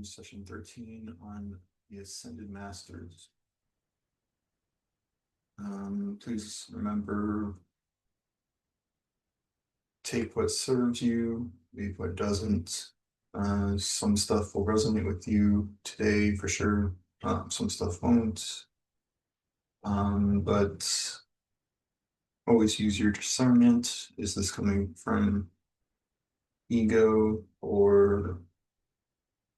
session 13 on the Ascended Masters. Please remember, take what serves you, leave what doesn't. Some stuff will resonate with you today for sure. Some stuff won't. But always use your discernment. Is this coming from ego or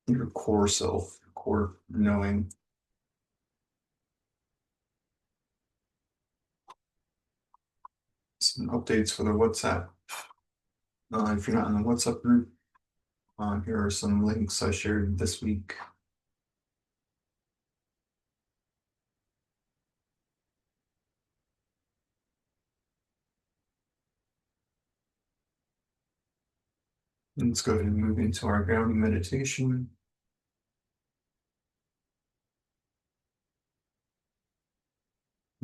your core self, your core knowing? Some updates for the WhatsApp. If you're not in the WhatsApp group, here are some links I shared this week. Let's go ahead and move into our grounding meditation.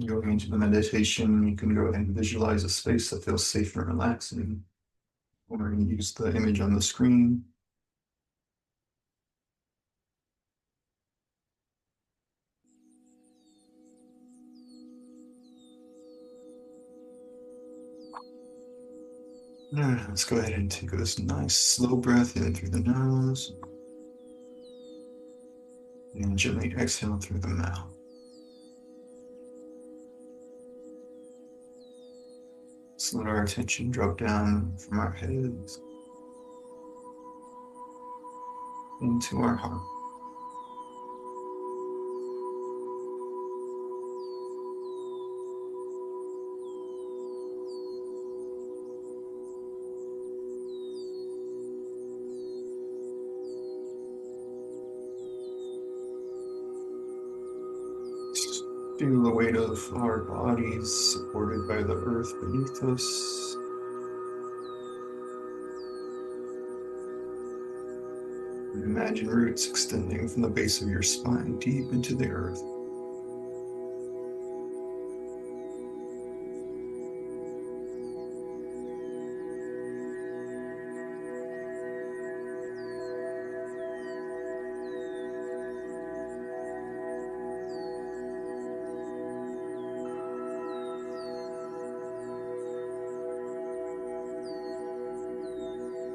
Going into the meditation, you can go ahead and visualize a space that feels safe and relaxing, or use the image on the screen. Let's go ahead and take this nice slow breath in through the nose and gently exhale through the mouth. Let's let our attention drop down from our heads into our heart. Feel the weight of our bodies supported by the earth beneath us. Imagine roots extending from the base of your spine deep into the earth.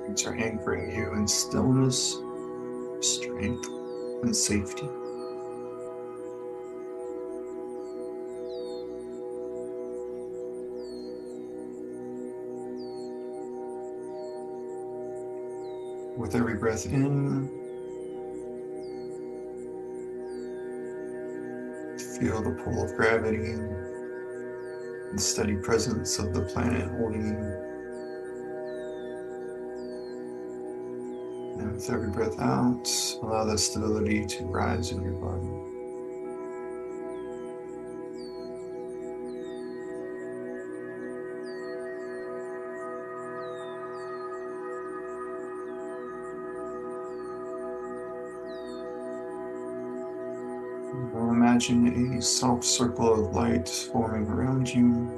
Roots are anchoring you in stillness, strength, and safety. With every breath in, feel the pull of gravity and steady presence of the planet holding you. And with every breath out, allow that stability to rise in your body. Now imagine a soft circle of light forming around you.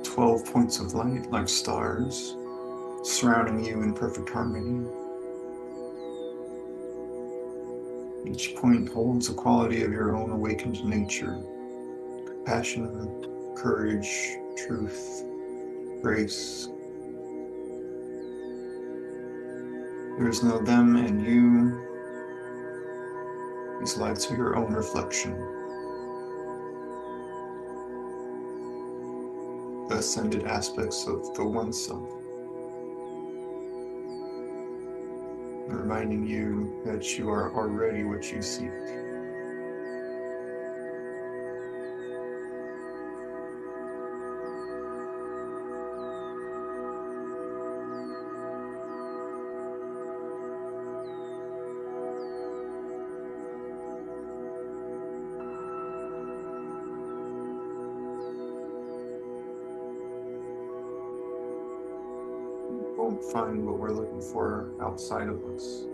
12 points of light like stars, surrounding you in perfect harmony. Each point holds a quality of your own awakened nature: compassion, courage, truth, grace. There is no them and you. These lights are your own reflection. The ascended aspects of the One Self, reminding you that you are already what you seek. Won't find what we're looking for outside of us.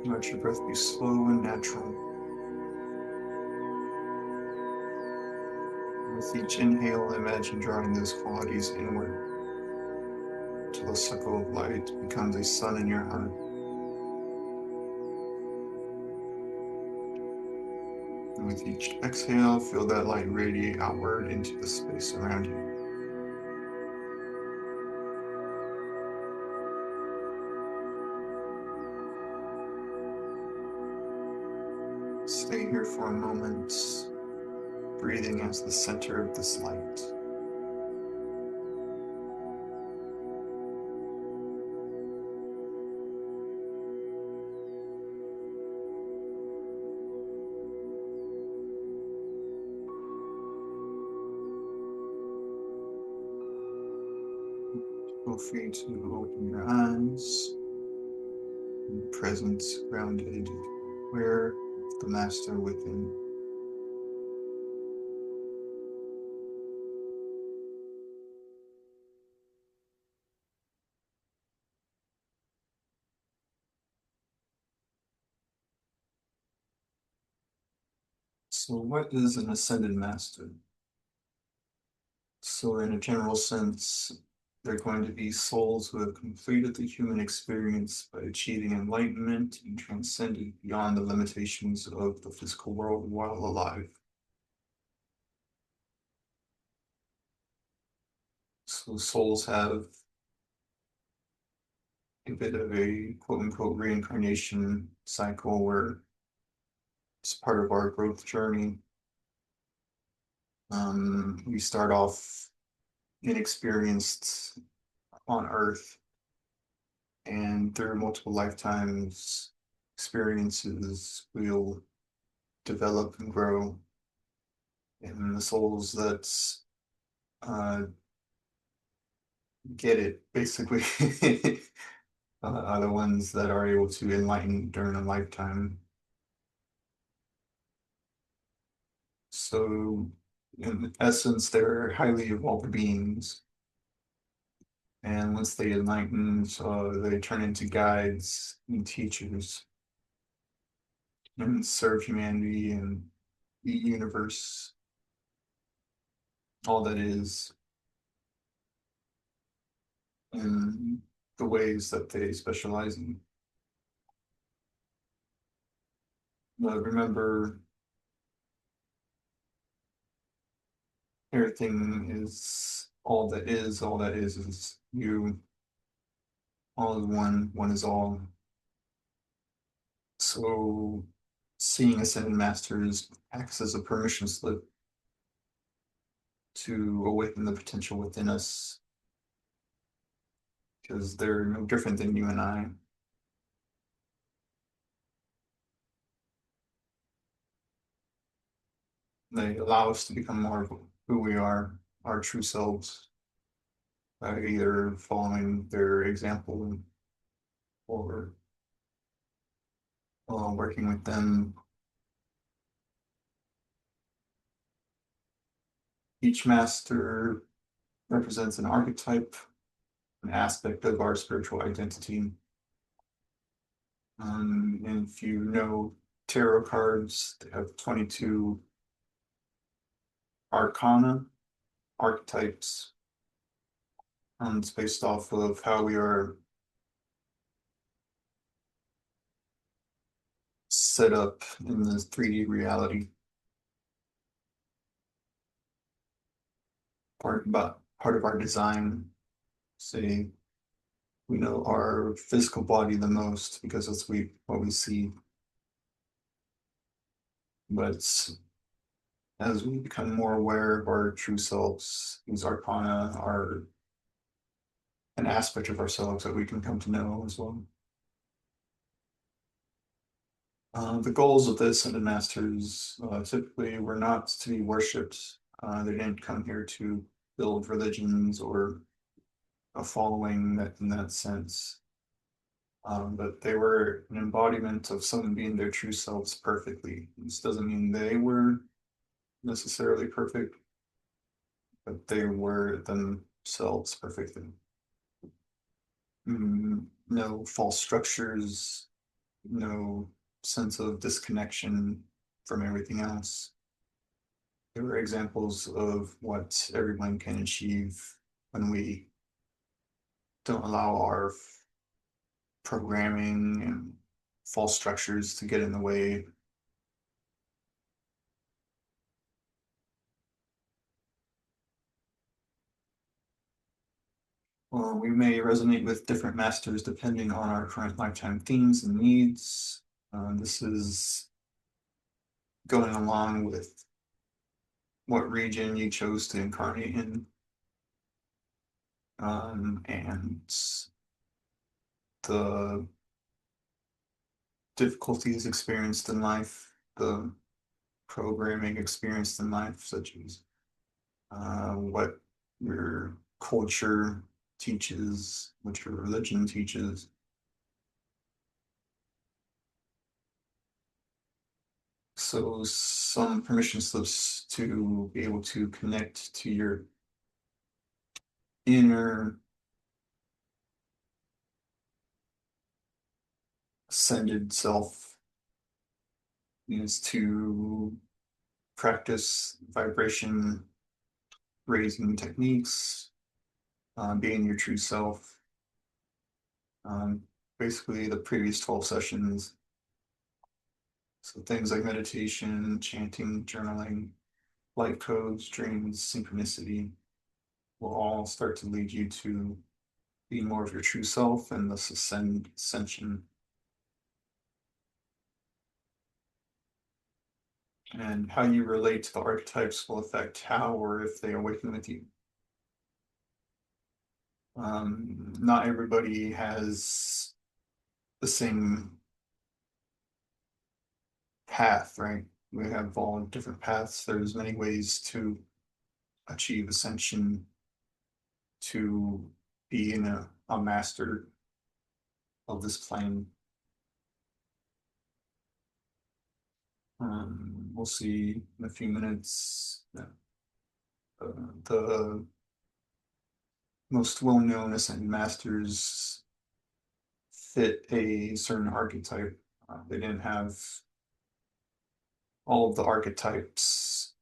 Let your breath be slow and natural. With each inhale, imagine drawing those qualities inward till the circle of light becomes a sun in your heart. And with each exhale, feel that light radiate outward into the space around you. Stay here for a moment, breathing as the center of this light. Feel free to open your eyes, present, grounded, aware of the master within. So what is an ascended master? So in a general sense, they're going to be souls who have completed the human experience by achieving enlightenment and transcended beyond the limitations of the physical world while alive. So souls have a bit of a quote unquote reincarnation cycle where it's part of our growth journey. We start off inexperienced on Earth, and through multiple lifetimes experiences, we'll develop and grow. And the souls that uh, get it, basically, are the ones that are able to enlighten during a lifetime. So, in essence, they're highly evolved beings. And once they enlighten, they turn into guides and teachers and serve humanity and the universe, all that is, in the ways that they specialize in. But remember, everything is all that is, all that is you, all is one, one is all. So seeing ascended masters acts as a permission slip to awaken the potential within us, because they're no different than you and I. They allow us to become more of who we are, our true selves, by either following their example or working with them. Each master represents an archetype, an aspect of our spiritual identity. And if you know tarot cards, they have 22 arcana, archetypes. It's based off of how we are set up in this 3D reality. Part of our design. Say we know our physical body the most because that's what we see. But as we become more aware of our true selves, these arcana are an aspect of ourselves that we can come to know as well. The goals of the Ascended Masters typically were not to be worshipped. They didn't come here to build religions or a following in that sense. But they were an embodiment of someone being their true selves perfectly. This doesn't mean they were necessarily perfect, but they were themselves perfectly. No false structures, no sense of disconnection from everything else. They were examples of what everyone can achieve when we don't allow our programming and false structures to get in the way. Well, we may resonate with different masters depending on our current lifetime themes and needs. This is going along with what region you chose to incarnate in, and the difficulties experienced in life, the programming experienced in life, such as what your culture teaches, what your religion teaches. So some permission slips to be able to connect to your inner ascended self is to practice vibration raising techniques, being your true self. Um, Basically, the previous 12 sessions, so things like meditation, chanting, journaling, light codes, dreams, synchronicity will all start to lead you to be more of your true self and this ascension. And how you relate to the archetypes will affect how or if they awaken with you. Not everybody has the same path, right? We have all different paths. There's many ways to achieve ascension, to be in a master of this plane. We'll see in a few minutes. The most well-known ascended masters fit a certain archetype. They didn't have all of the archetypes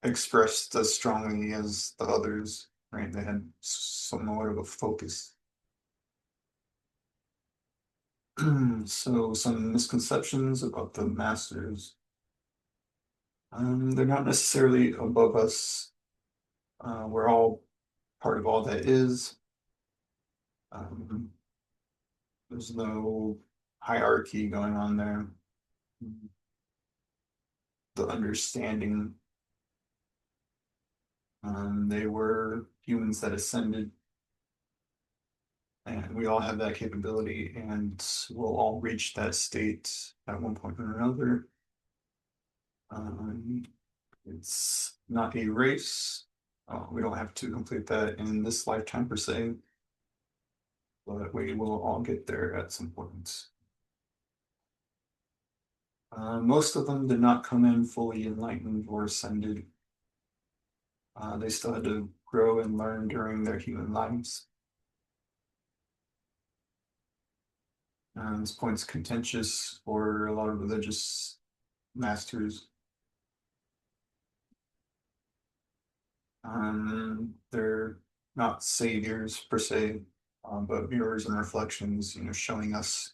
expressed as strongly as the others, right? They had somewhat of a focus. So some misconceptions about the masters. They're not necessarily above us. We're all part of all that is. Um, there's no hierarchy going on there. The understanding. They were humans that ascended, and we all have that capability, and we'll all reach that state at one point or another. Um, it's not a race. We don't have to complete that in this lifetime per se, but we will all get there at some point. Most of them did not come in fully enlightened or ascended. They still had to grow and learn during their human lives. This point's contentious for a lot of religious masters. They're not saviors per se, but mirrors and reflections, showing us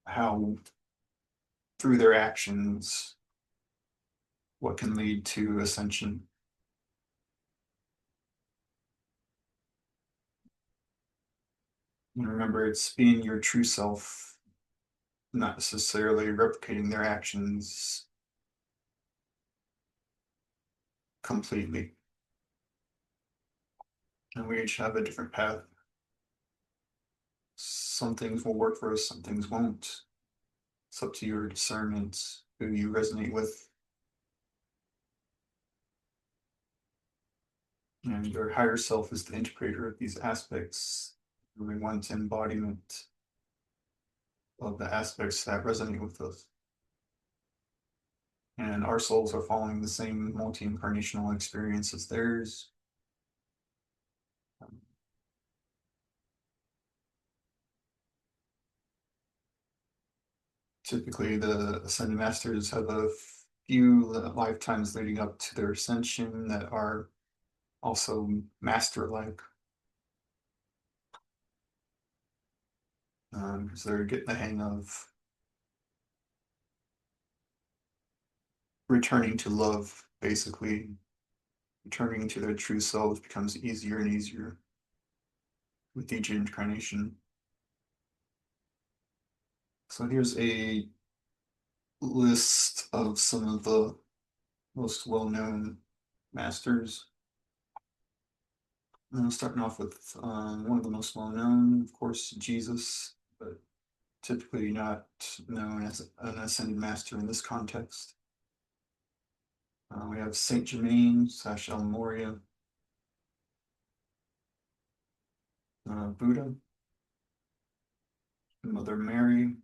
how through their actions, what can lead to ascension. Remember, it's being your true self, not necessarily replicating their actions completely. And we each have a different path. Some things will work for us, some things won't. It's up to your discernment, who you resonate with. And your higher self is the integrator of these aspects. We want embodiment of the aspects that resonate with us. And our souls are following the same multi-incarnational experience as theirs. Typically, the Ascended Masters have a few lifetimes leading up to their ascension that are also master-like. Because they're getting the hang of returning to love, basically. Returning to their true selves becomes easier and easier with each incarnation. So here's a list of some of the most well-known masters. Starting off with one of the most well-known, of course, Jesus, but typically not known as an ascended master in this context. We have Saint Germain / El Moria, Buddha, Mother Mary.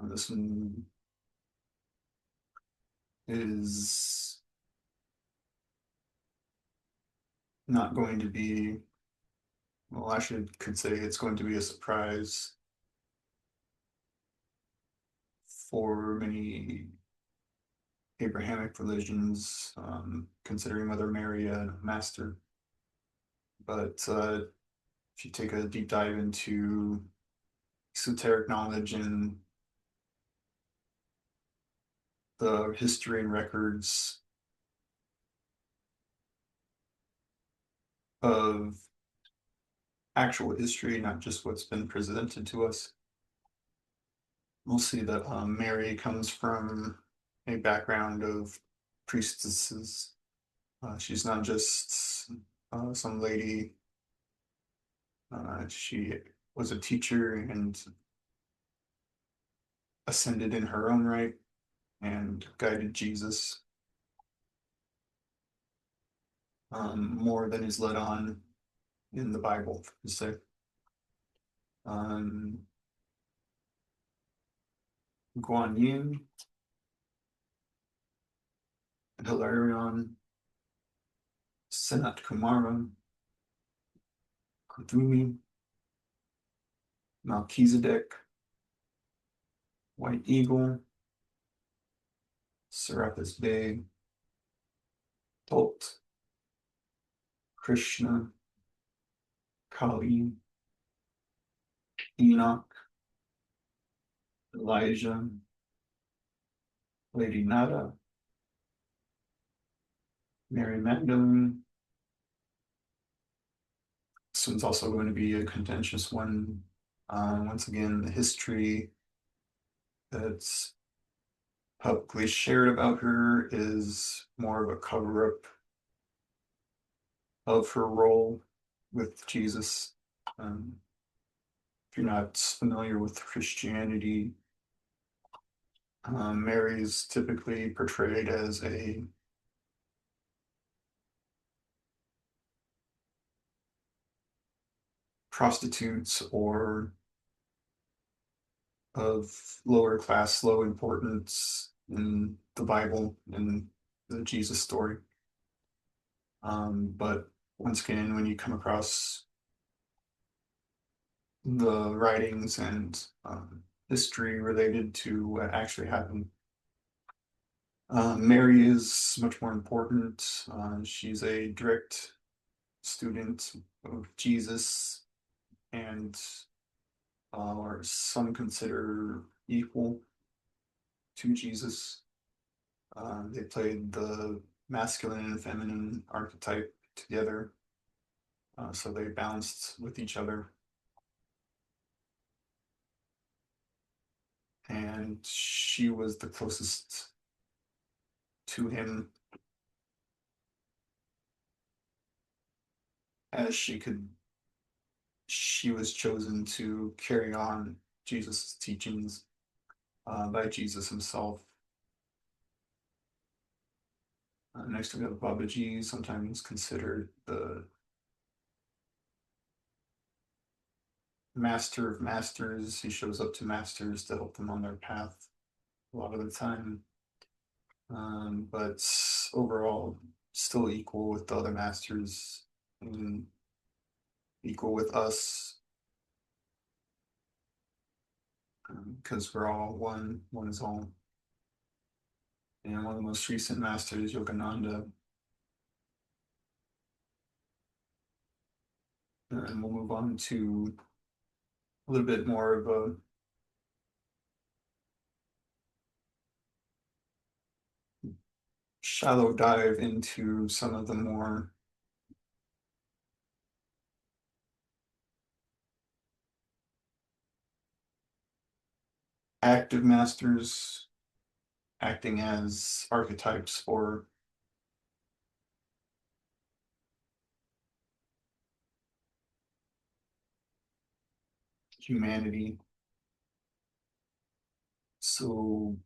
This one is not going to be, well, I could say it's going to be a surprise for many Abrahamic religions, considering Mother Mary a master. But if you take a deep dive into esoteric knowledge and the history and records of actual history, not just what's been presented to us, we'll see that Mary comes from a background of priestesses. She's not just some lady. She was a teacher and ascended in her own right and guided Jesus more than is led on in the Bible, to say. Um, Guan Yin, Hilarion, Sanat Kumara, Kuthumi, Melchizedek, White Eagle, Serapis Bey, Thoth, Krishna, Kali, Enoch, Elijah, Lady Nada, Mary Magdalene. This one's also going to be a contentious one. Once again, the history that's publicly shared about her is more of a cover-up of her role with Jesus. If you're not familiar with Christianity, Mary is typically portrayed as a prostitute or of lower class, low importance in the Bible and the Jesus story. But once again, when you come across the writings and history related to what actually happened, Mary is much more important. She's a direct student of Jesus and or some consider equal to Jesus. They played the masculine and feminine archetype together, so they balanced with each other. And she was the closest to him as she could. She was chosen to carry on Jesus' teachings by Jesus himself. Next, we have Babaji, sometimes considered the master of masters. He shows up to masters to help them on their path a lot of the time. But overall, still equal with the other masters and equal with us because we're all one, one is all. And one of the most recent masters, Yogananda. And we'll move on to a little bit more of a shallow dive into some of the more active masters acting as archetypes for humanity. So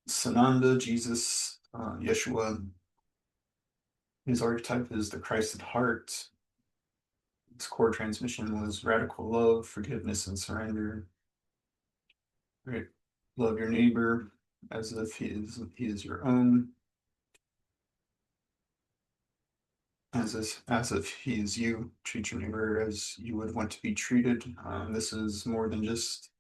Sananda, Jesus, Yeshua, his archetype is the Christ at heart. His core transmission was radical love, forgiveness, and surrender. Right? Love your neighbor as if he is your own, as if he is you. Treat your neighbor as you would want to be treated. This is more than just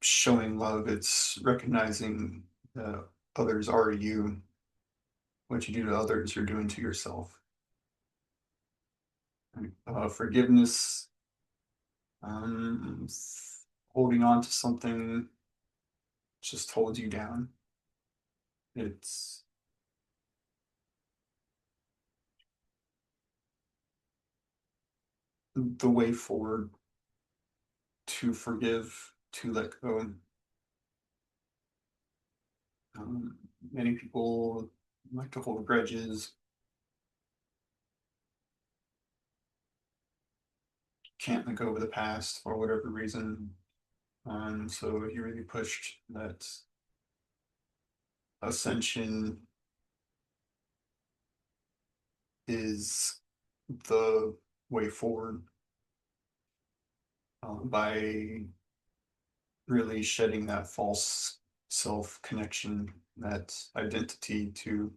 showing love, it's recognizing that others are you. What you do to others, you're doing to yourself. Forgiveness, um, holding on to something just holds you down. It's the way forward to forgive, to let go. Many people like to hold grudges, can't let go of the past for whatever reason. So he really pushed that ascension is the way forward, by really shedding that false self connection, that identity to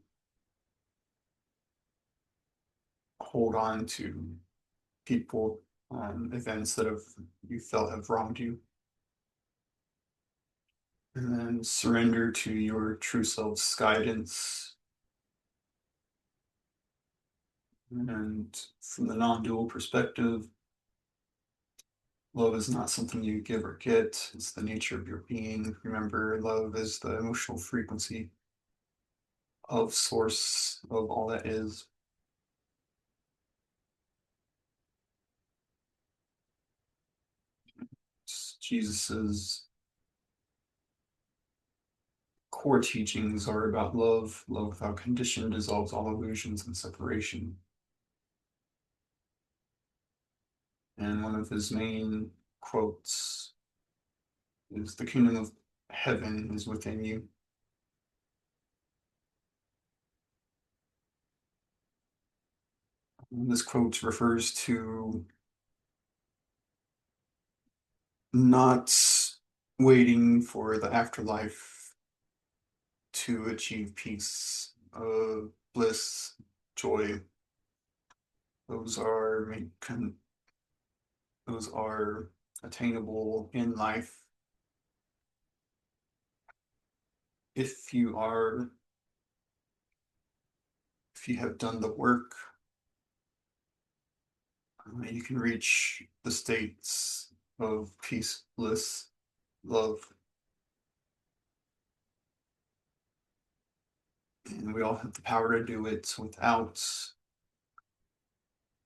hold on to people, events that have you felt have wronged you, and then surrender to your true self's guidance. And from the non-dual perspective, love is not something you give or get, it's the nature of your being. Remember, love is the emotional frequency of source of all that is. Jesus's core teachings are about love. Love without condition dissolves all illusions and separation. And one of his main quotes is, "The kingdom of heaven is within you." And this quote refers to not waiting for the afterlife to achieve peace, bliss, joy. Those are those are attainable in life if you have done the work. You can reach the states of peace, bliss, love, and we all have the power to do it without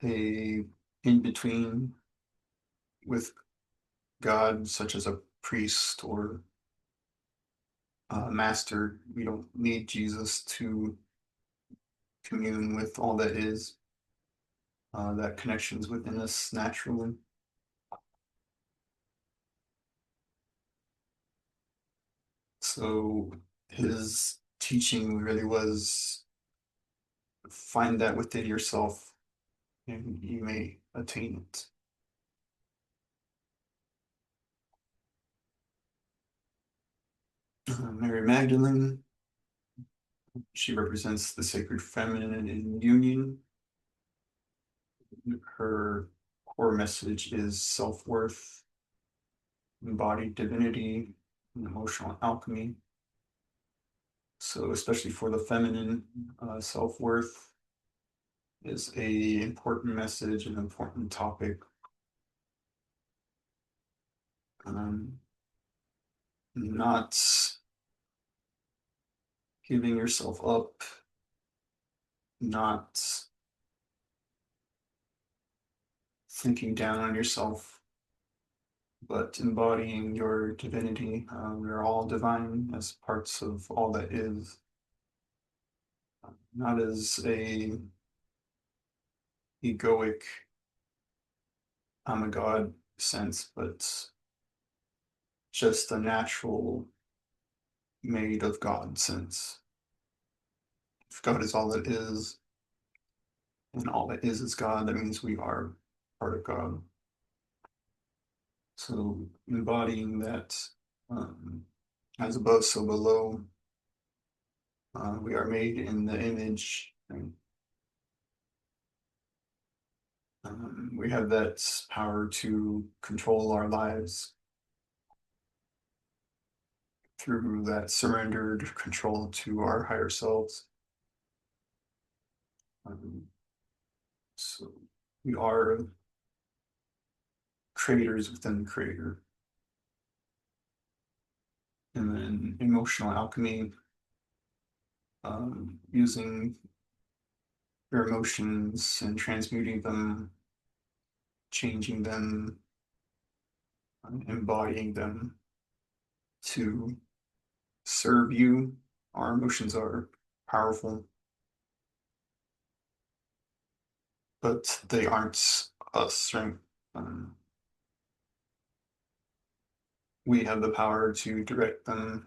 a in between with God, such as a priest or a master. We don't need Jesus to commune with all that is. That connections within us naturally. So his teaching really was, find that within yourself and you may attain it. Mary Magdalene, she represents the sacred feminine in union. Her core message is self-worth, embodied divinity, and emotional alchemy. So especially for the feminine, self-worth is a important message, an important topic. Not giving yourself up, not thinking down on yourself, but embodying your divinity. We're all divine as parts of all that is, not as a egoic I'm a god sense, but just a natural made of God sense. If God is all that is, and all that is God, that means we are part of God. So embodying that, as above, so below, we are made in the image. And, we have that power to control our lives through that surrendered control to our higher selves. So we are creators within the creator. And then emotional alchemy, using your emotions and transmuting them, changing them, embodying them to serve you. Our emotions are powerful, but they aren't us, right? Um, we have the power to direct them,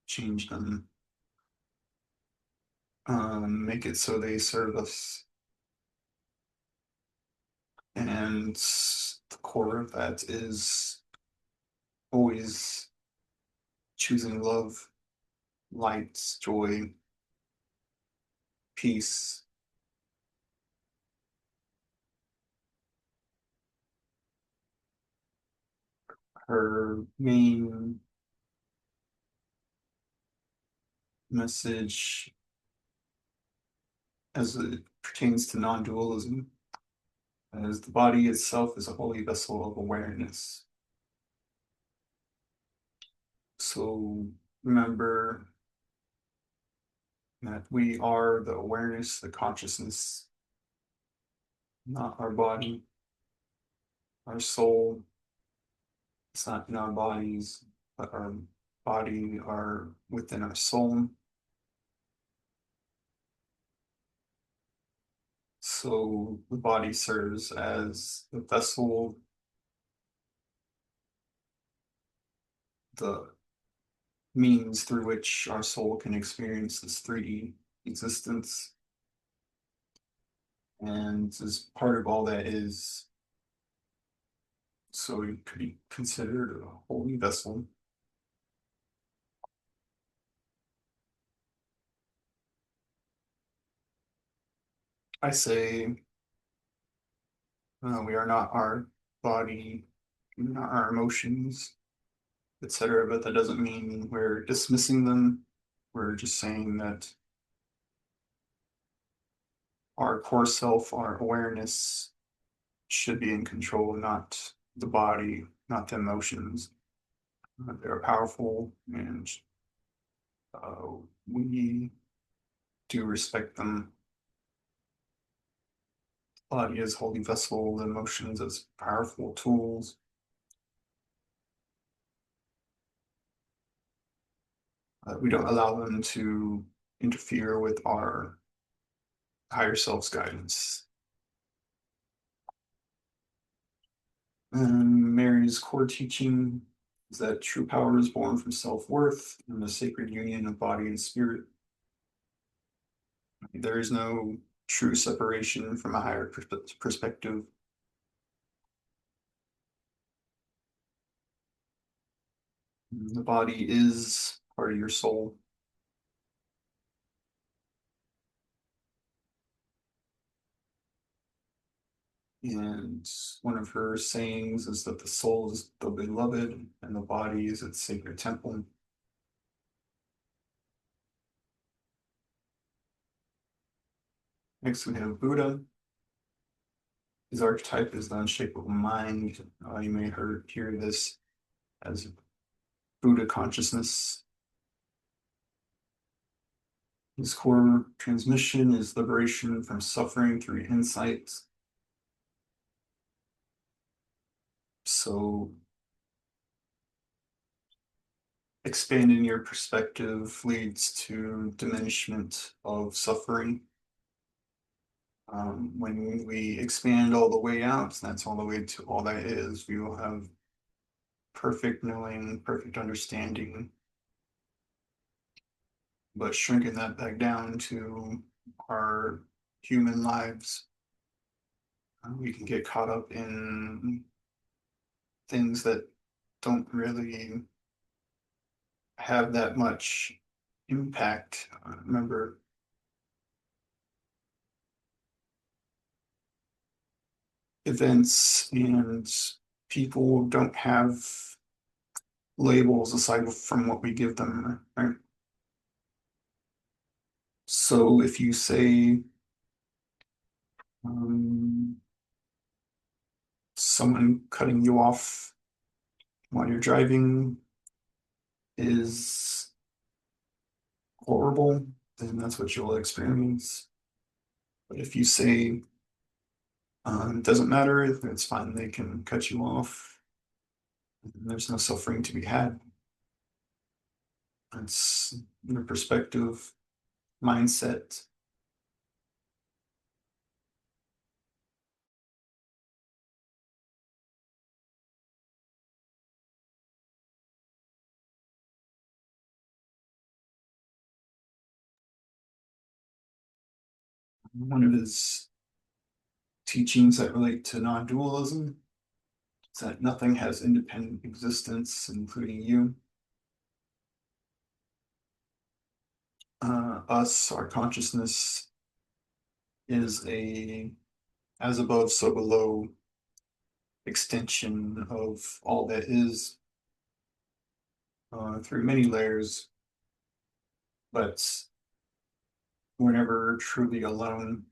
change them, make it so they serve us. And the core of that is always choosing love, light, joy, peace. Her main message as it pertains to non-dualism as the body itself is a holy vessel of awareness. So remember that we are the awareness, the consciousness, not our body, our soul. It's not in our bodies, but our body are within our soul. So the body serves as the vessel, the means through which our soul can experience this 3D existence. And as part of all that is, so it could be considered a holy vessel. I say we are not our body, not our emotions, etc. But that doesn't mean we're dismissing them. We're just saying that our core self, our awareness, should be in control, not the body, not the emotions. They're powerful, and we do respect them. Body as holy vessel, the emotions as powerful tools. We don't allow them to interfere with our higher self's guidance. And Mary's core teaching is that true power is born from self-worth and the sacred union of body and spirit. There is no true separation from a higher perspective. The body is part of your soul. And one of her sayings is that the soul is the beloved and the body is its sacred temple. Next, we have Buddha. His archetype is the unshakable mind. You may hear this as Buddha consciousness. His core transmission is liberation from suffering through insight. So, expanding your perspective leads to diminishment of suffering. When we expand all the way out, that's all the way to all that is, we will have perfect knowing, perfect understanding. But shrinking that back down to our human lives, we can get caught up in things that don't really have that much impact. Remember, events and people don't have labels aside from what we give them, right? So if you say um, someone cutting you off while you're driving is horrible, then that's what you'll experience. But if you say it doesn't matter, it's fine, they can cut you off, there's no suffering to be had. It's your perspective, mindset. One of his teachings that relate to non-dualism is that nothing has independent existence, including you. Us, our consciousness is a as above, so below extension of all that is through many layers, but we're never truly alone.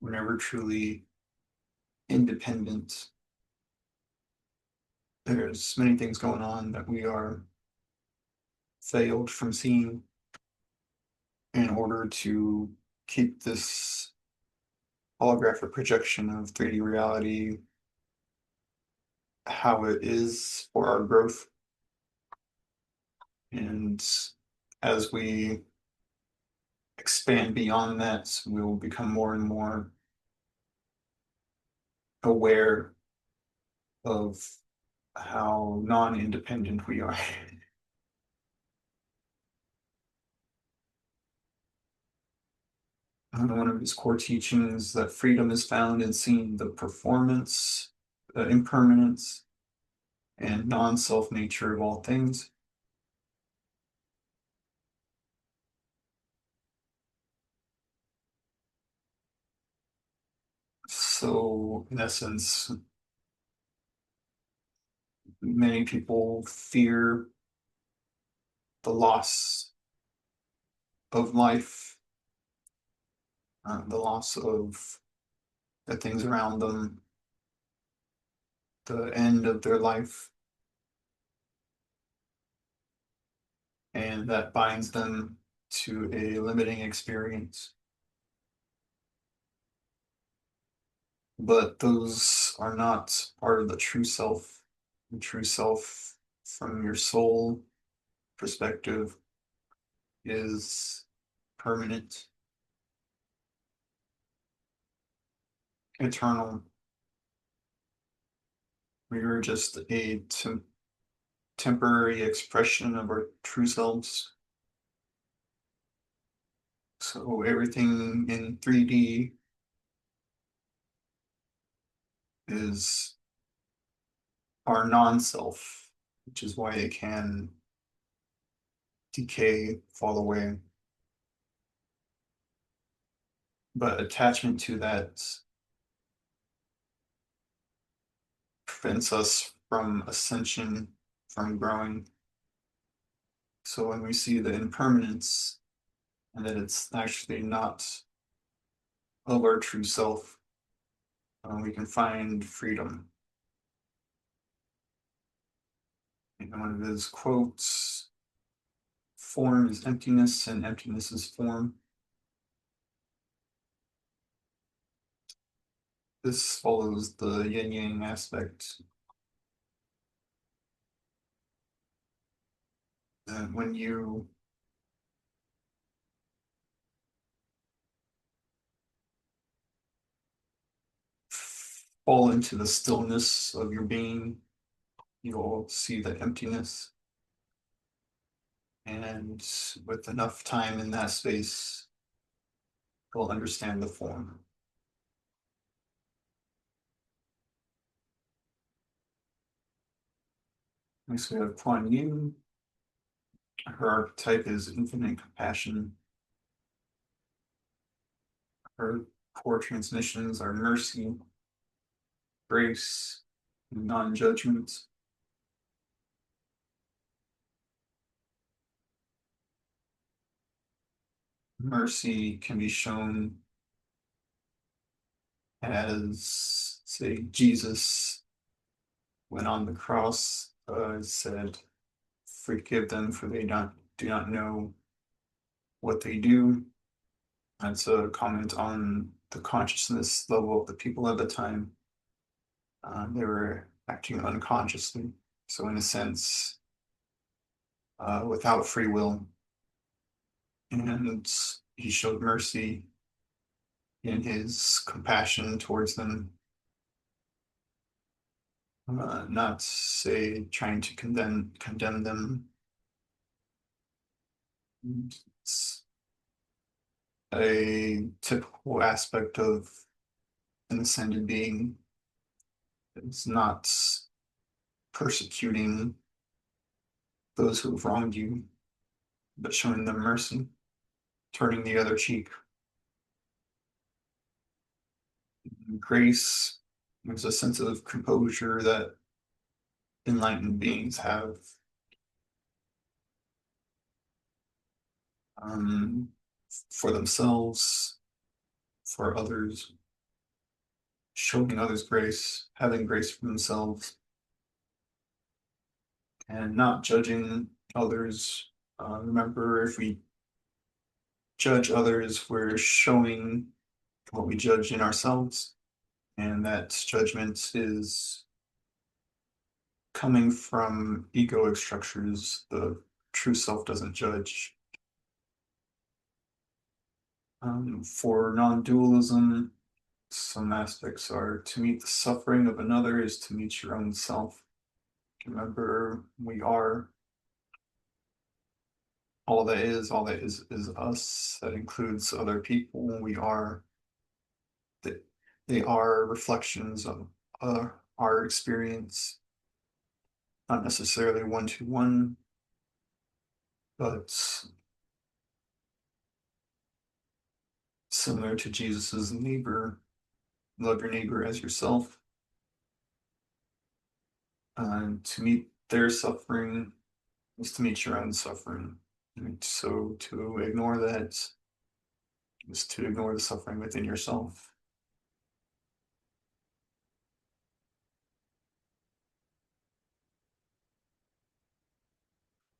We're never truly independent. There's many things going on that we are failed from seeing in order to keep this holographic projection of 3D reality how it is for our growth. And as we expand beyond that, we will become more and more aware of how non-independent we are. One of his core teachings that freedom is found in seeing the performance, the impermanence, and non-self nature of all things. So, in essence, many people fear the loss of life, the loss of the things around them, the end of their life, and that binds them to a limiting experience. But those are not part of the true self. The true self, from your soul perspective, is permanent, eternal. We are just a temporary expression of our true selves. So everything in 3D is our non-self, which is why it can decay, fall away. But attachment to that prevents us from ascension, from growing. So when we see the impermanence and that it's actually not of our true self, we can find freedom. And one of his quotes, form is emptiness and emptiness is form. This follows the yin yang aspect. That when you fall into the stillness of your being, you'll see the emptiness. And with enough time in that space, you'll understand the form. Next, we have Kuan Yin. Her archetype is infinite compassion. Her core transmissions are mercy, grace, and non-judgment. Mercy can be shown as, say, Jesus, when on the cross, said, "Forgive them, for they do not know what they do." That's a comment on the consciousness level of the people at the time. They were acting unconsciously, so in a sense, without free will. And he showed mercy in his compassion towards them, not say trying to condemn them. It's a typical aspect of an ascended being. It's not persecuting those who have wronged you, but showing them mercy, turning the other cheek. Grace, there's a sense of composure that enlightened beings have. For themselves, for others, showing others grace, having grace for themselves, and not judging others. Remember, if we judge others, we're showing what we judge in ourselves, and that judgment is coming from egoic structures. The true self doesn't judge. For non-dualism, some aspects are to meet the suffering of another is to meet your own self. Remember, we are all that is us. That includes other people. We are that they are reflections of our experience, not necessarily one-to-one, but similar to Jesus's neighbor, love your neighbor as yourself. To meet their suffering is to meet your own suffering. And so to ignore that is to ignore the suffering within yourself.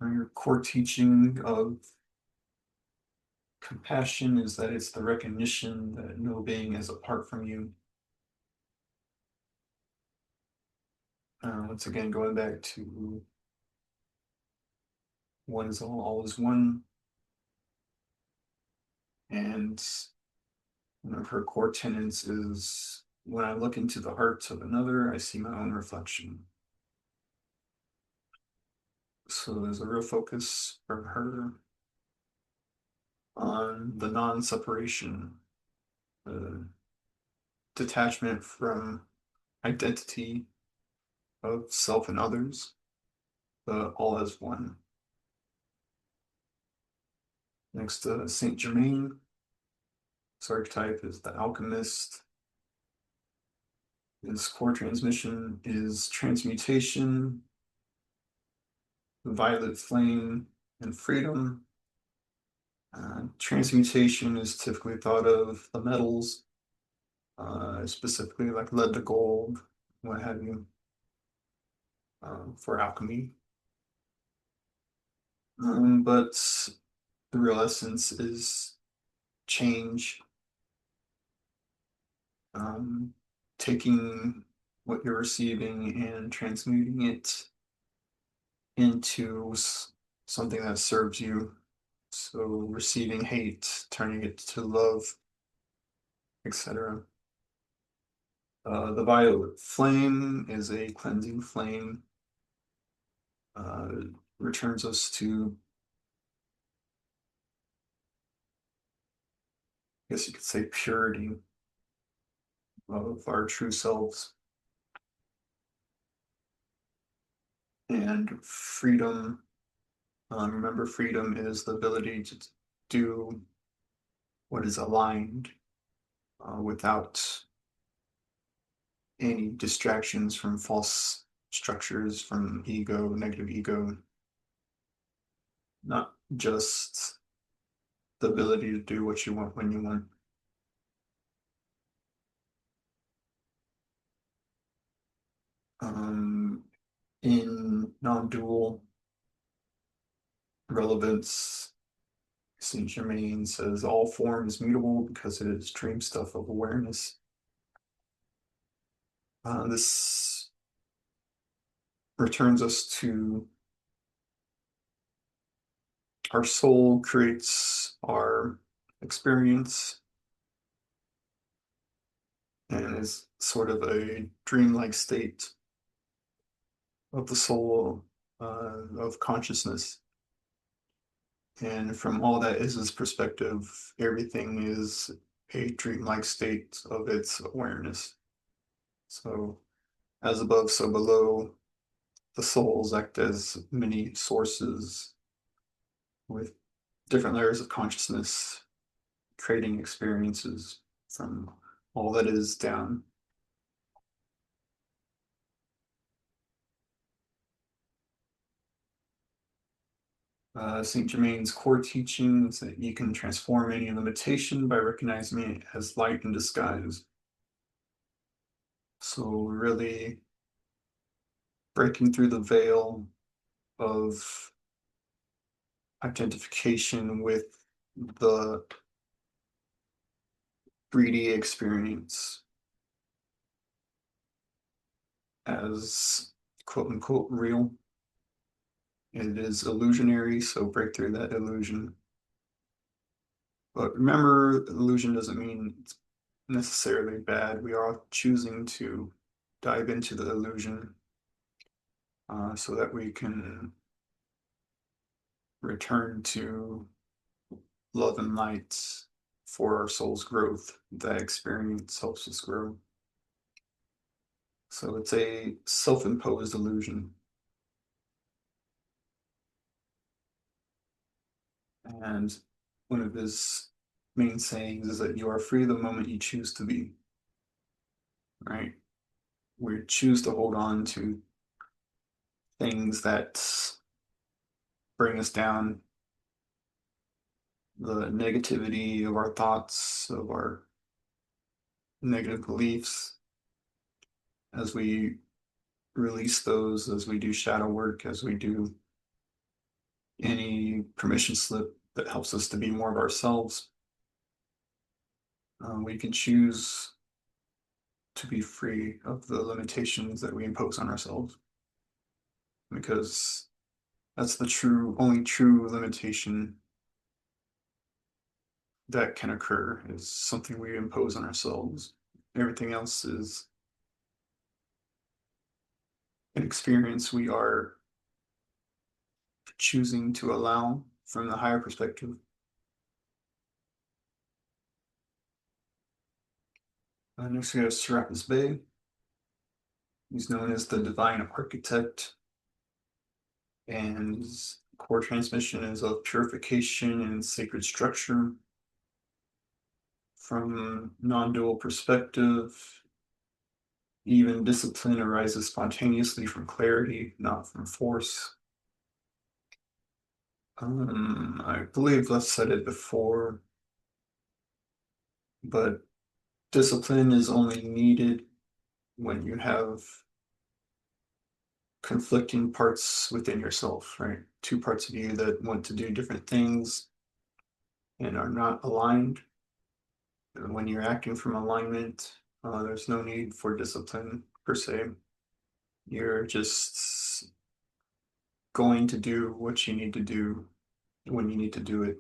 Your core teaching of compassion is that it's the recognition that no being is apart from you. Once again, going back to one is all is one. And one of her core tenets is, when I look into the heart of another, I see my own reflection. So there's a real focus from her on the non-separation, the detachment from identity of self and others, the all as one. Next to Saint Germain, his archetype is the alchemist. His core transmission is transmutation, violet flame, and freedom. Transmutation is typically thought of the metals, specifically like lead to gold, what have you, for alchemy. But the real essence is change, um, taking what you're receiving and transmuting it into something that serves you. So receiving hate, turning it to love, etc. The violet flame is a cleansing flame. Uh, Returns us to, I guess you could say, purity of our true selves. And freedom. Remember, freedom is the ability to do what is aligned without any distractions from false structures, from ego, negative ego, not just the ability to do what you want when you want. Um, in non-dual relevance, Saint Germain says all form is mutable because it is dream stuff of awareness. This returns us to our soul creates our experience and is sort of a dreamlike state of the soul, of consciousness. And from all that is his perspective, everything is a dreamlike state of its awareness. So, as above, so below, the souls act as many sources with different layers of consciousness, creating experiences from all that is down. Saint Germain's core teaching is that you can transform any limitation by recognizing it as light in disguise. So, really breaking through the veil of identification with the 3D experience as quote unquote real. It is illusionary, so break through that illusion. But remember, illusion doesn't mean it's necessarily bad. We are choosing to dive into the illusion so that we can return to love and light for our soul's growth. That experience helps us grow. So it's a self-imposed illusion. And one of his main sayings is that you are free the moment you choose to be, right? We choose to hold on to things that bring us down, the negativity of our thoughts, of our negative beliefs, as we release those, as we do shadow work, as we do any permission slip that helps us to be more of ourselves, we can choose to be free of the limitations that we impose on ourselves. Because that's the only true limitation that can occur is something we impose on ourselves. Everything else is an experience we are choosing to allow from the higher perspective. Next we have Serapis Bey. He's known as the divine architect, and his core transmission is of purification and sacred structure. From non-dual perspective, Even discipline arises spontaneously from clarity, not from force. I believe I've said it before, but discipline is only needed when you have conflicting parts within yourself, right? Two parts of you that want to do different things and are not aligned. And when you're acting from alignment, there's no need for discipline per se. You're just going to do what you need to do when you need to do it.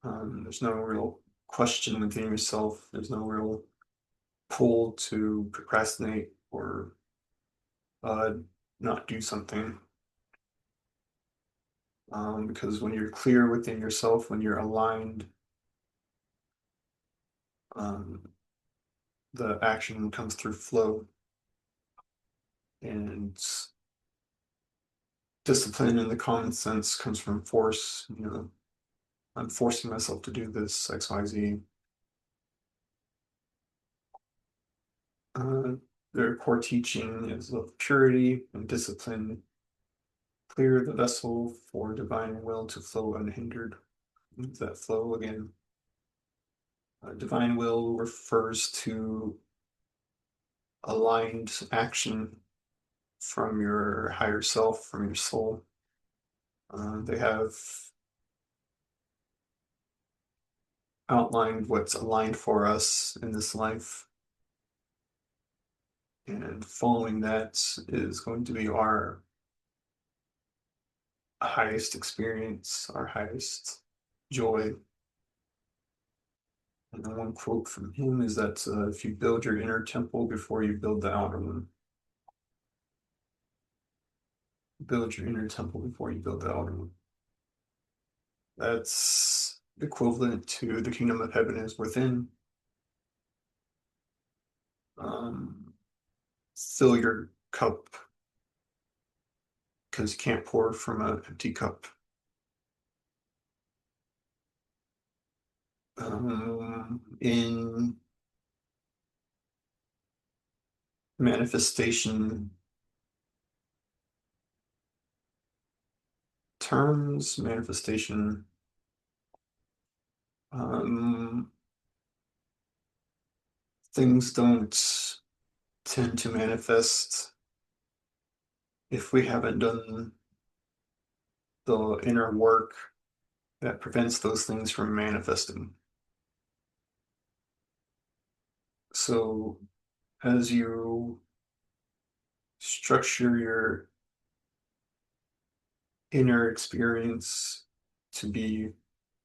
There's no real question within yourself. There's no real pull to procrastinate or uh, not do something. Because when you're clear within yourself, when you're aligned, um, the action comes through flow. And discipline in the common sense comes from force. You know, I'm forcing myself to do this XYZ. Uh, their core teaching is of purity and discipline. Clear the vessel for divine will to flow unhindered. That flow again. Divine will refers to aligned action from your higher self, from your soul. They have outlined what's aligned for us in this life. And following that is going to be our highest experience, our highest joy. And the one quote from him is that if you build your inner temple before you build the outer one, build your inner temple before you build the outer one. That's equivalent to the kingdom of heaven is within. Fill your cup because you can't pour from an empty cup. In manifestation terms, manifestation things don't tend to manifest if we haven't done the inner work that prevents those things from manifesting. So as you structure your inner experience to be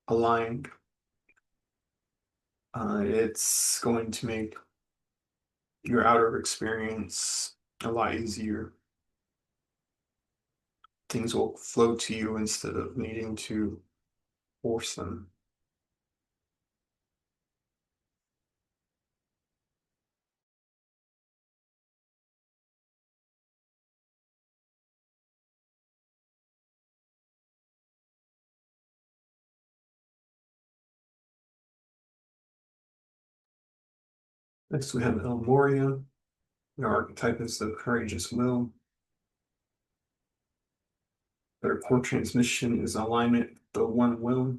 aligned, it's going to make your outer experience a lot easier. Things will flow to you instead of needing to force them. Next, we have El Moria. The archetype is the courageous will. Their core transmission is alignment, the one will.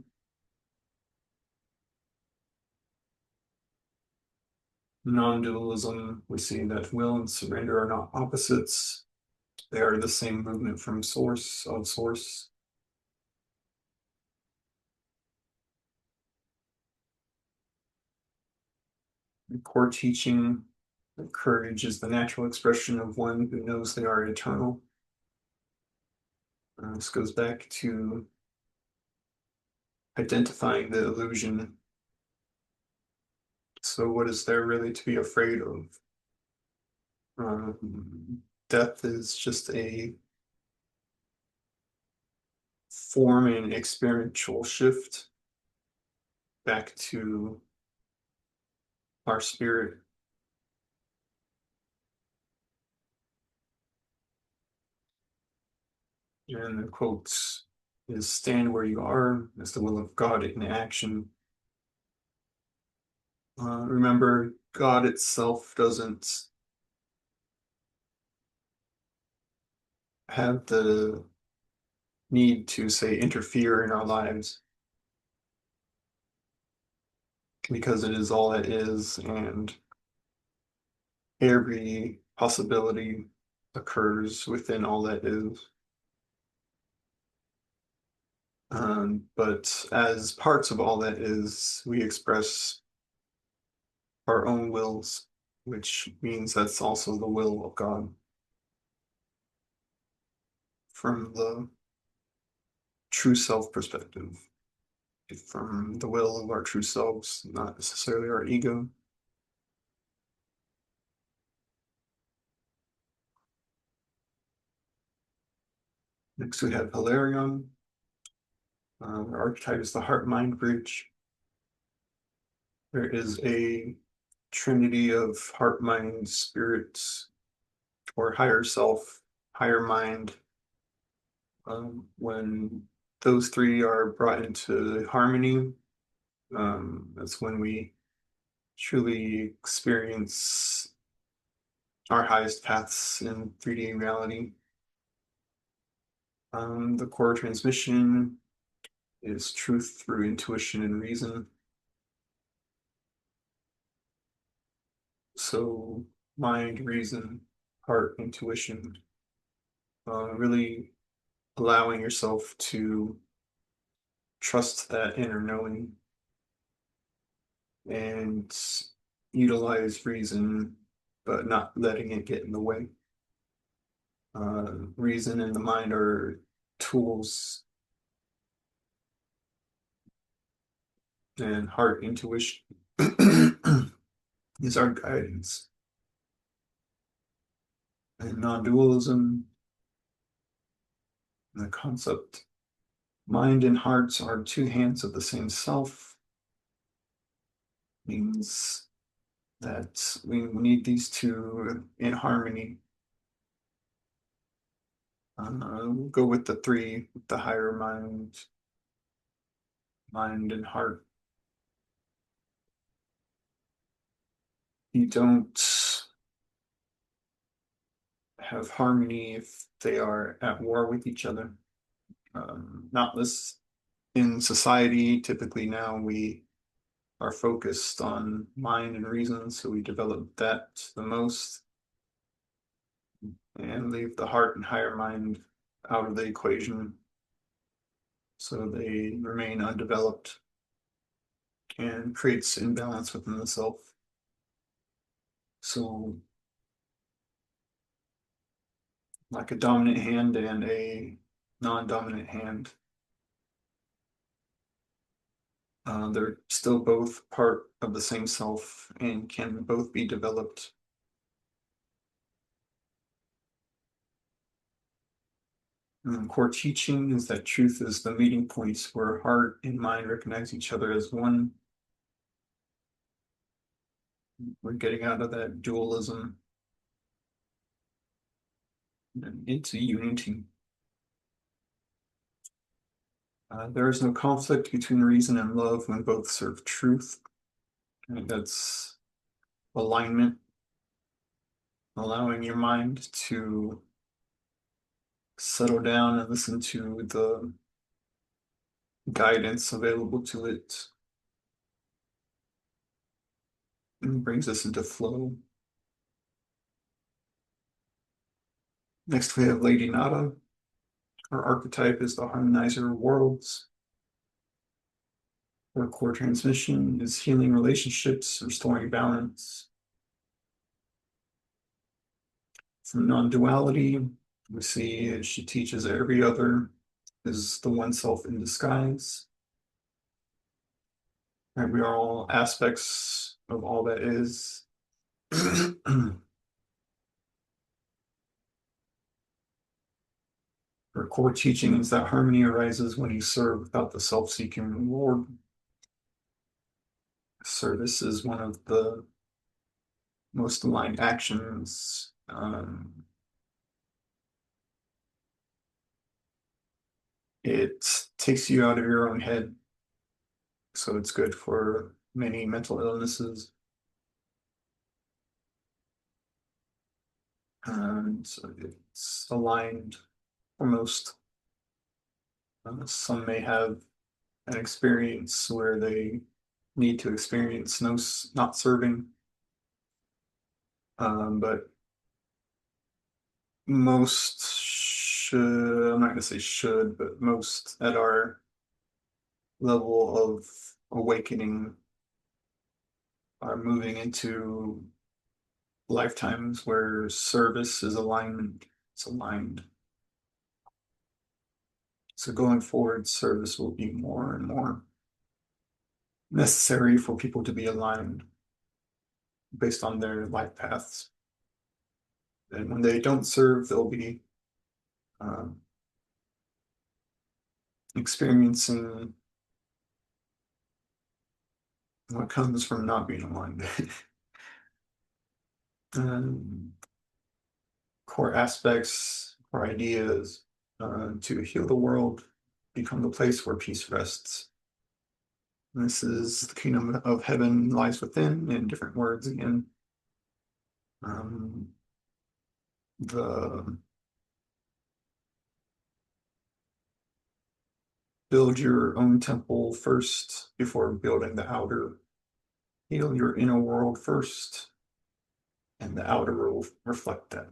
Non-dualism, we see that will and surrender are not opposites. They are the same movement from source, of source. The core teaching that courage is the natural expression of one who knows they are eternal. This goes back to identifying the illusion. So, what is there really to be afraid of? Death is just a form and experiential shift back to our spirit. And the quotes is stand where you are as the will of God in action. Remember, God itself doesn't have the need to, say, interfere in our lives because it is all it is, and every possibility occurs within all that is. But as parts of all that is, we express our own wills, which means that's also the will of God from the true self perspective, from the will of our true selves, not necessarily our ego. Next, we have Hilarion. Our archetype is the heart-mind bridge. There is a trinity of heart, mind, spirits, or higher self, higher mind. When those three are brought into harmony, that's when we truly experience our highest paths in 3D reality. The core transmission is truth through intuition and reason. So mind, reason, heart, intuition, really allowing yourself to trust that inner knowing and utilize reason, but not letting it get in the way. Reason and the mind are tools, and heart intuition is our guidance. And non-dualism, the concept, mind and hearts are two hands of the same self, means that we need these two in harmony. We'll go with the three, the higher mind, mind and heart. You don't have harmony if they are at war with each other. Not this in society. Typically now we are focused on mind and reason, so we develop that the most and leave the heart and higher mind out of the equation, so they remain undeveloped and creates imbalance within the self. So like a dominant hand and a non-dominant hand, they're still both part of the same self and can both be developed. And core teaching is that truth is the meeting points where heart and mind recognize each other as one. We're getting out of that dualism and into unity. There is no conflict between reason and love when both serve truth. And that's alignment, allowing your mind to settle down and listen to the guidance available to it, and brings us into flow. Next, we have Lady Nada. Her archetype is the harmonizer of worlds. Her core transmission is healing relationships, restoring balance. From non-duality, we see she teaches every other is the one self in disguise. Right, we are all aspects of all that is. Her core teaching is that harmony arises when you serve without the self-seeking reward. Service is one of the most aligned actions. It takes you out of your own head, so it's good for many mental illnesses. And so it's aligned for most. Some may have an experience where they need to experience not serving. But most should, I'm not going to say should, but most at our level of awakening are moving into lifetimes where service is alignment. It's aligned. So going forward, service will be more and more necessary for people to be aligned based on their life paths. And when they don't serve, they'll be um, experiencing what comes from not being aligned. um, core aspects, core ideas to heal the world, become the place where peace rests. And this is the kingdom of heaven lies within, in different words again. Um, the build your own temple first before building the outer. Heal your inner world first, and the outer will reflect that.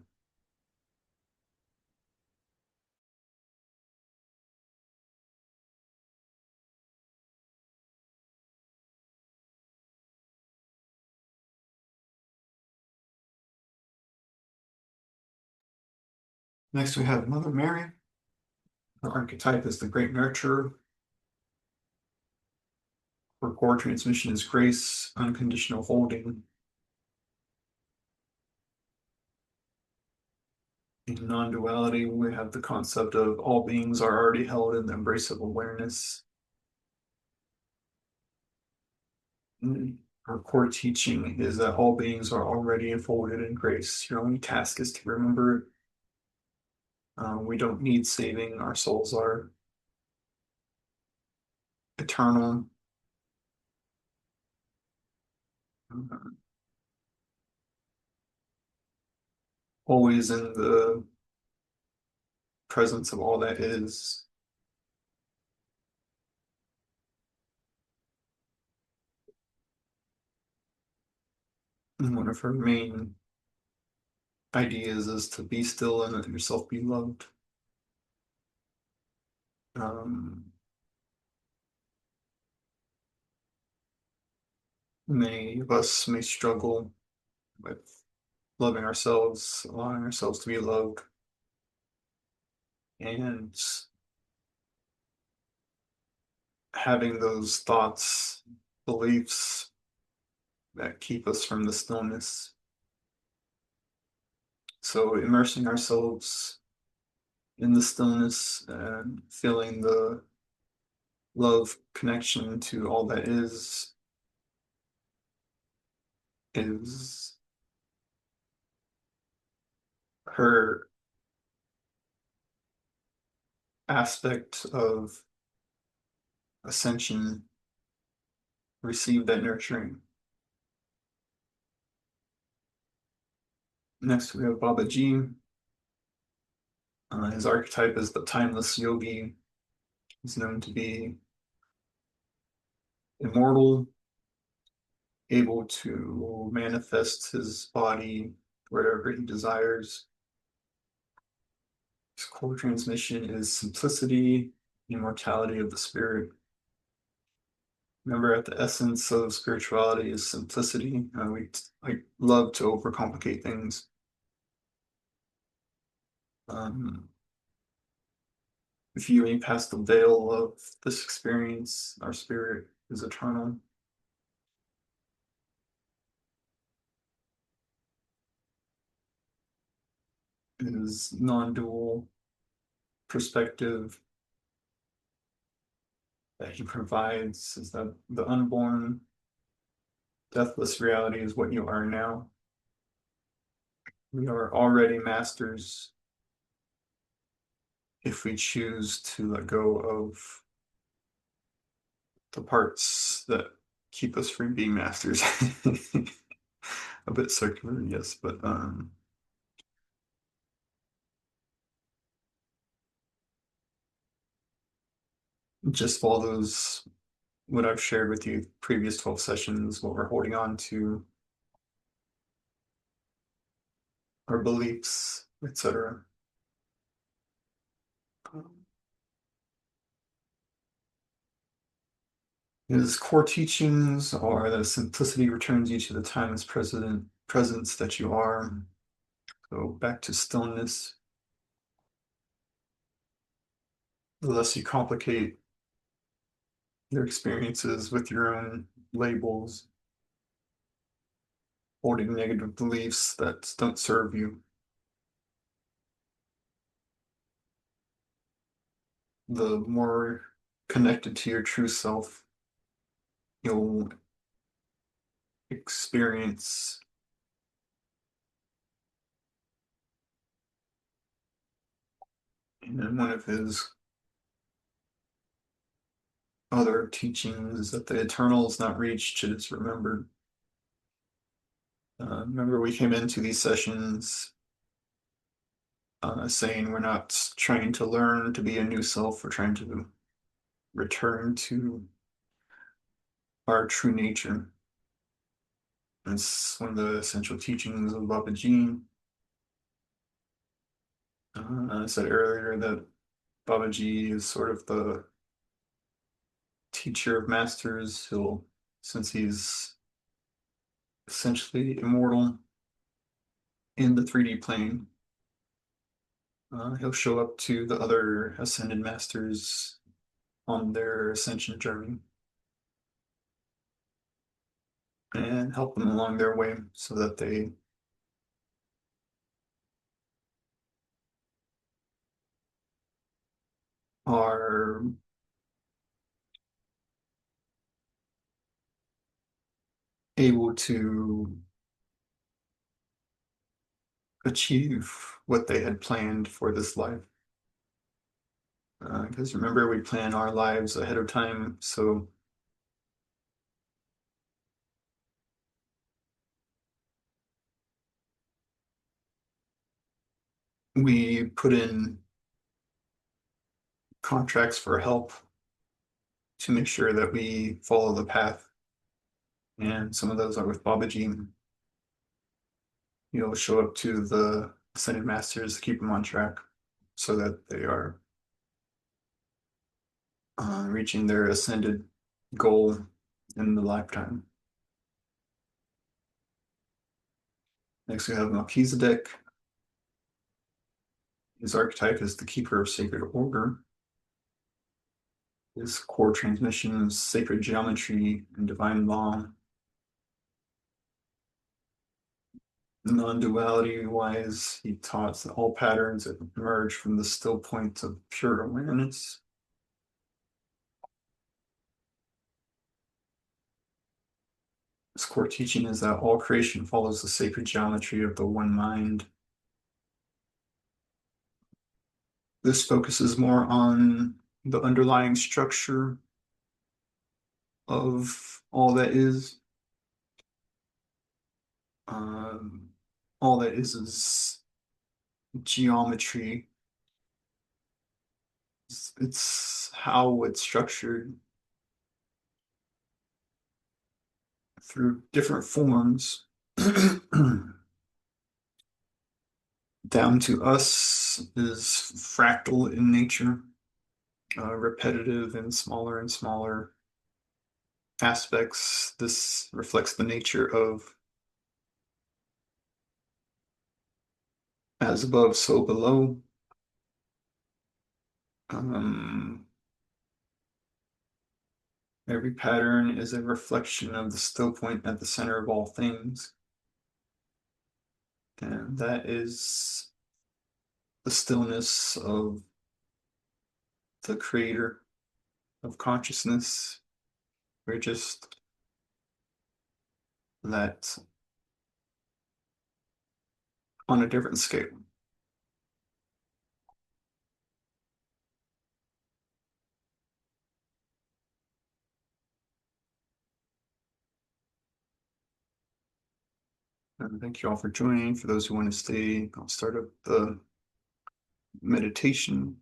Next, we have Mother Mary. Her archetype is the great nurturer. Her core transmission is grace, unconditional holding. In non-duality, we have the concept of all beings are already held in the embrace of awareness. Our core teaching is that all beings are already enfolded in grace. Your only task is to remember it. We don't need saving. Our souls are eternal. Always in the presence of all that is. And one of her main ideas is to be still and let yourself be loved. Um, Many of us may struggle with loving ourselves, allowing ourselves to be loved, and having those thoughts, beliefs that keep us from the stillness. So immersing ourselves in the stillness and feeling the love connection to all that is her aspect of ascension, receive that nurturing. Next, we have Babaji. His archetype is the timeless yogi. He's known to be immortal, able to manifest his body wherever he desires. His core transmission is simplicity, immortality of the spirit. Remember, at the essence of spirituality is simplicity. We love to overcomplicate things. Um, Viewing past the veil of this experience, our spirit is eternal. Is non-dual perspective that he provides is that the unborn, deathless reality is what you are now. We are already masters if we choose to let go of the parts that keep us from being masters. A bit circular, yes, but just follows what I've shared with you previous 12 sessions, what we're holding on to, our beliefs, etc. His core teachings are that simplicity returns you to the timeless presence that you are. Go back to stillness. The less you complicate your experiences with your own labels, holding negative beliefs that don't serve you, the more connected to your true self you'll experience. And one of his other teachings is that the eternal is not reached, it is remembered. Remember, we came into these sessions saying we're not trying to learn to be a new self, we're trying to return to our true nature. It's one of the essential teachings of Babaji. I said earlier that Babaji is sort of the teacher of masters. Since he's essentially immortal in the 3D plane, he'll show up to the other ascended masters on their ascension journey and help them along their way so that they are able to achieve what they had planned for this life. Because remember, we plan our lives ahead of time, so we put in contracts for help to make sure that we follow the path. And some of those are with Babaji. You'll show up to the Ascended Masters to keep them on track so that they are reaching their ascended goal in the lifetime. Next, we have Melchizedek. His archetype is the keeper of sacred order. His core transmission is sacred geometry and divine law. Non-duality wise, he taught that all patterns emerge from the still point of pure awareness. His core teaching is that all creation follows the sacred geometry of the one mind. This focuses more on the underlying structure of all that is. Um, all that is geometry. It's how it's structured through different forms. Down to us is fractal in nature, repetitive and smaller aspects. This reflects the nature of as above, so below. Um, every pattern is a reflection of the still point at the center of all things. And that is the stillness of the creator of consciousness. We're just that on a different scale. And thank you all for joining. For those who want to stay, I'll start up the meditation.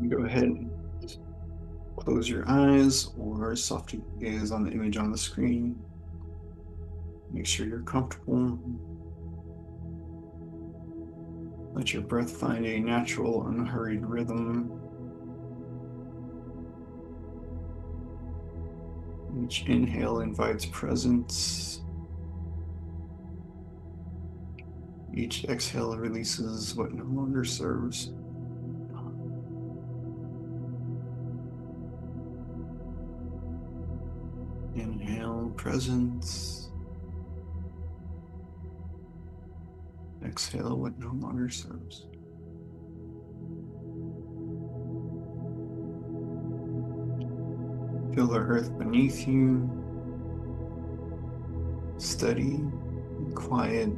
Go ahead and close your eyes or softly gaze on the image on the screen. Make sure you're comfortable. Let your breath find a natural, unhurried rhythm. Each inhale invites presence. Each exhale releases what no longer serves. Inhale, presence. Exhale what no longer serves. Feel the earth beneath you, steady, quiet,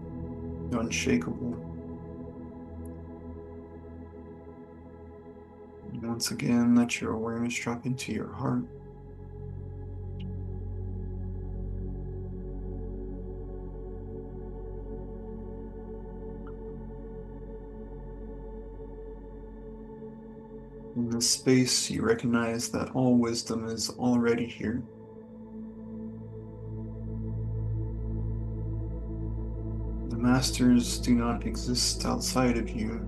unshakable. And once again, let your awareness drop into your heart. In this space, you recognize that all wisdom is already here. The masters do not exist outside of you,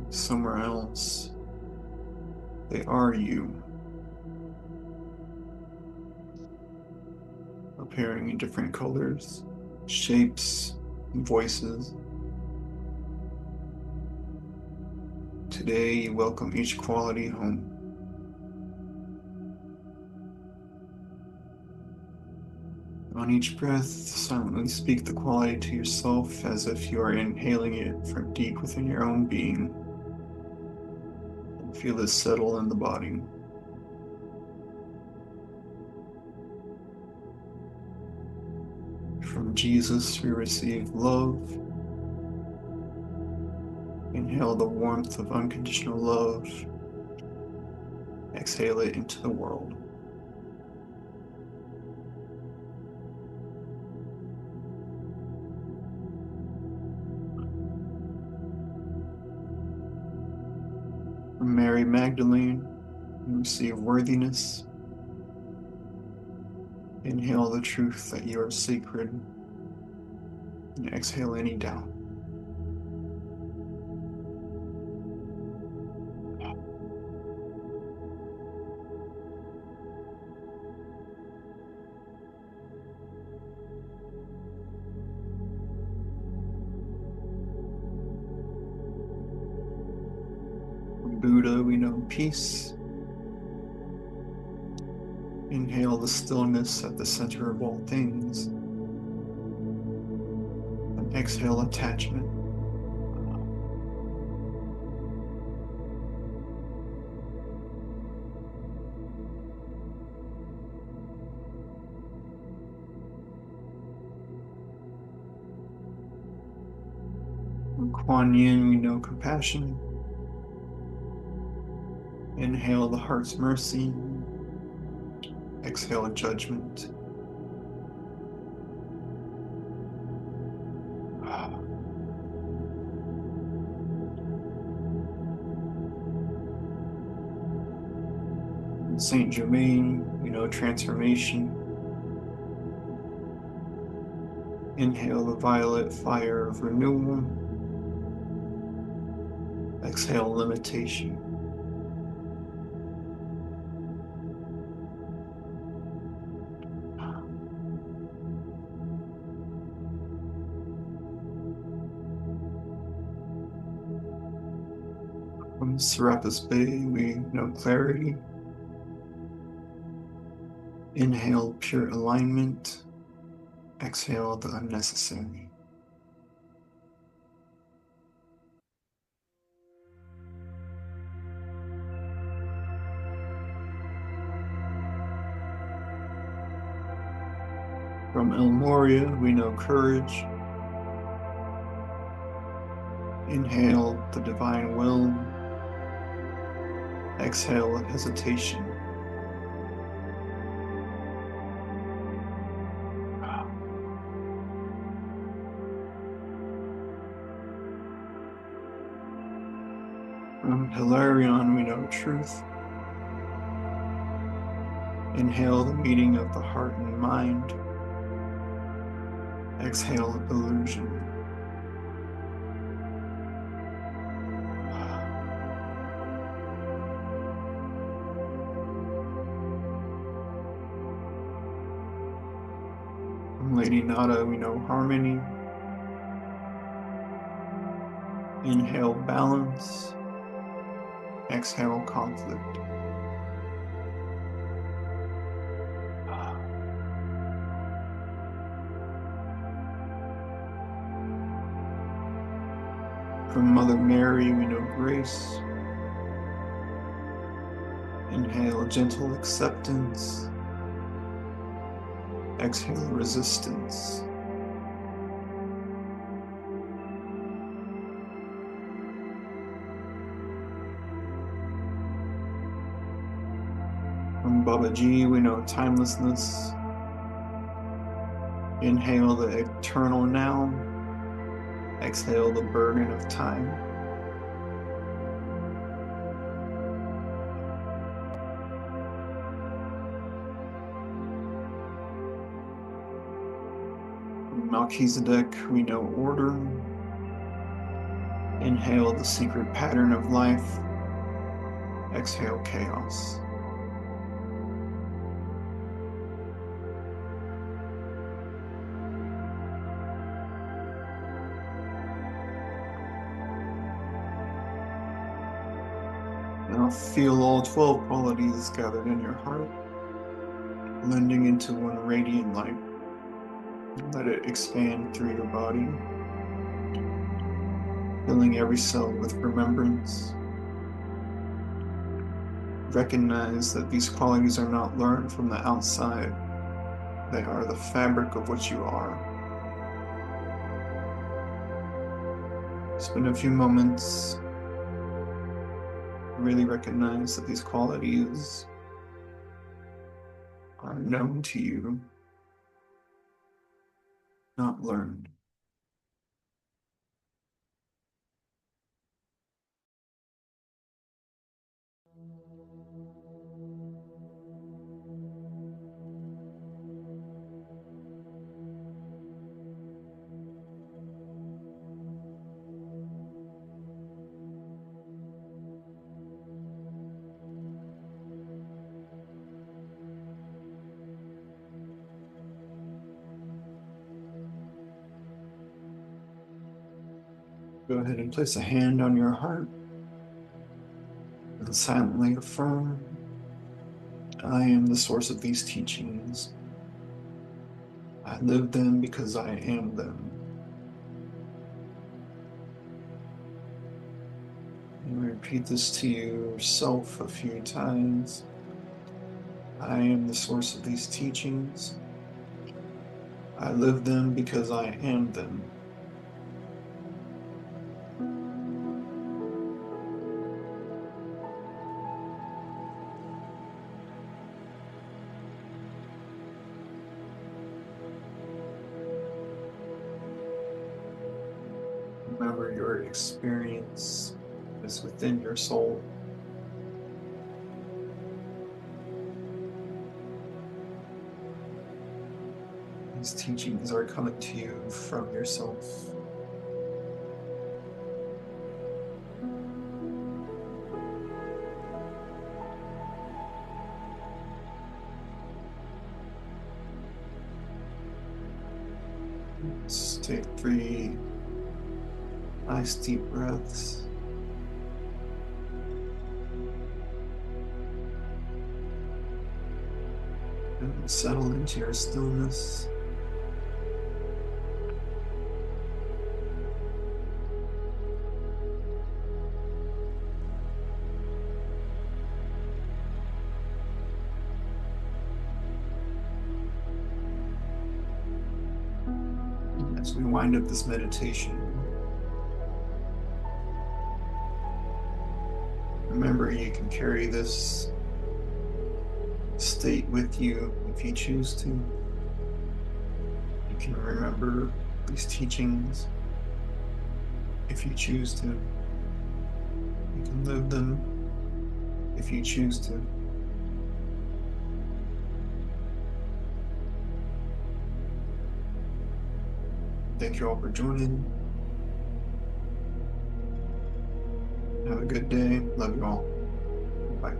somewhere else. They are you, appearing in different colors, shapes, and voices. Today, you welcome each quality home. On each breath, silently speak the quality to yourself as if you are inhaling it from deep within your own being. And feel it settle in the body. From Jesus, we receive love. Inhale the warmth of unconditional love. Exhale it into the world. From Mary Magdalene, we receive worthiness. Inhale the truth that you are sacred, and exhale any doubt. From Buddha, we know peace. Inhale the stillness at the center of all things, and exhale attachment. From Kuan Yin, we know compassion. Inhale the heart's mercy. Exhale judgment. In Saint Germain, we know transformation. Inhale the violet fire of renewal. Exhale limitation. From Serapis Bay, we know clarity. Inhale pure alignment. Exhale the unnecessary. From El Moria, we know courage. Inhale the divine will. Exhale hesitation. From Hilarion, we know truth. Inhale the meeting of the heart and mind. Exhale illusion. From Lady Nada, we know harmony. Inhale balance. Exhale conflict. From Mother Mary, we know grace. Inhale gentle acceptance. Exhale resistance. From Babaji, we know timelessness. Inhale the eternal now. Exhale the burden of time. From Melchizedek, we know order. Inhale the secret pattern of life. Exhale chaos. Now feel all 12 qualities gathered in your heart, blending into one radiant light. Let it expand through your body, filling every cell with remembrance. Recognize that these qualities are not learned from the outside. They are the fabric of what you are. Spend a few moments, really recognize that these qualities are known to you, not learned. Go ahead and place a hand on your heart and silently affirm, I am the source of these teachings. I live them because I am them. And repeat this to yourself a few times. I am the source of these teachings. I live them because I am them. Remember, your experience is within your soul. These teachings are coming to you from yourself. Let's take 3 nice deep breaths. Settle into your stillness. As we wind up this meditation, remember you can carry this state with you if you choose to. You can remember these teachings if you choose to. You can live them if you choose to. Thank you all for joining. Have a good day. Love you all. Bye.